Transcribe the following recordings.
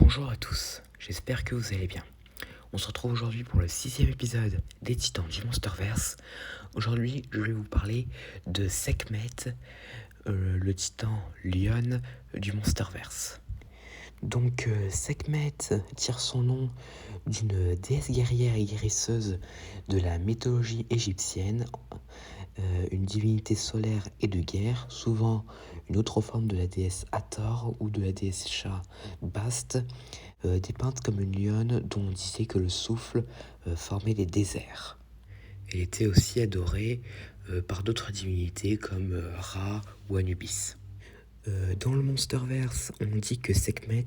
Bonjour à tous, j'espère que vous allez bien. On se retrouve aujourd'hui pour le 6e épisode des Titans du Monsterverse. Aujourd'hui, je vais vous parler de Sekhmet, le titan lion du Monsterverse. Donc Sekhmet tire son nom d'une déesse guerrière et guérisseuse de la mythologie égyptienne, une divinité solaire et de guerre, souvent une autre forme de la déesse Hathor ou de la déesse Shah Bast, dépeinte comme une lionne dont on disait que le souffle formait les déserts. Elle était aussi adorée par d'autres divinités comme Ra ou Anubis. Dans le Monsterverse, on dit que Sekhmet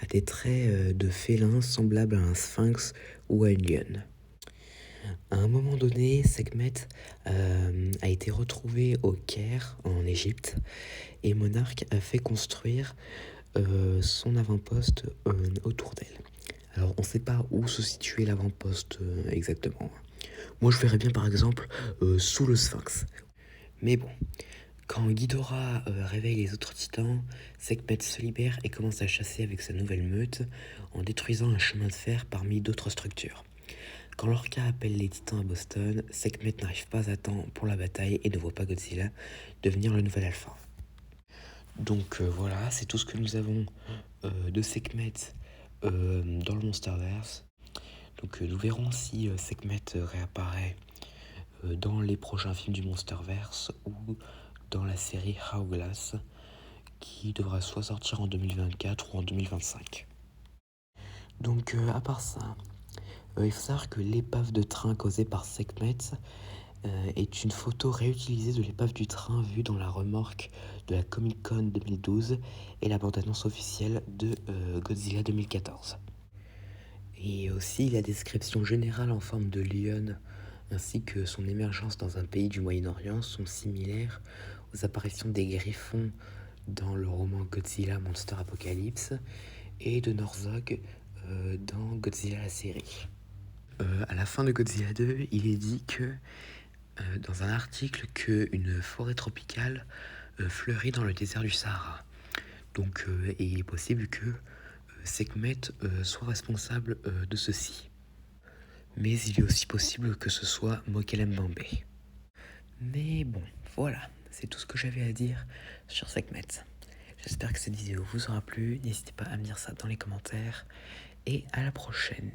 a des traits de félin semblables à un sphinx ou à une lionne. À un moment donné, Sekhmet a été retrouvé au Caire, en Égypte, et Monarque a fait construire son avant-poste autour d'elle. Alors, on ne sait pas où se situait l'avant-poste exactement. Moi, je verrais bien, par exemple, sous le Sphinx. Mais bon, quand Ghidorah réveille les autres titans, Sekhmet se libère et commence à chasser avec sa nouvelle meute en détruisant un chemin de fer parmi d'autres structures. Quand Lorca appelle les titans à Boston, Sekhmet n'arrive pas à temps pour la bataille et ne voit pas Godzilla devenir le nouvel alpha. Donc voilà, c'est tout ce que nous avons de Sekhmet dans le Monsterverse. Donc nous verrons si Sekhmet réapparaît dans les prochains films du Monsterverse ou dans la série Hourglass qui devra soit sortir en 2024 ou en 2025. Donc à part ça, il faut savoir que l'épave de train causée par Sekhmet est une photo réutilisée de l'épave du train vue dans la remorque de la Comic Con 2012 et la bande-annonce officielle de Godzilla 2014. Et aussi la description générale en forme de lion ainsi que son émergence dans un pays du Moyen-Orient sont similaires aux apparitions des griffons dans le roman Godzilla Monster Apocalypse et de Norzog dans Godzilla la série. À la fin de Godzilla 2, il est dit que dans un article qu'une forêt tropicale fleurit dans le désert du Sahara. Donc il est possible que Sekhmet soit responsable de ceci. Mais il est aussi possible que ce soit Mokelem Bambé. Mais bon, voilà, c'est tout ce que j'avais à dire sur Sekhmet. J'espère que cette vidéo vous aura plu, n'hésitez pas à me dire ça dans les commentaires, et à la prochaine.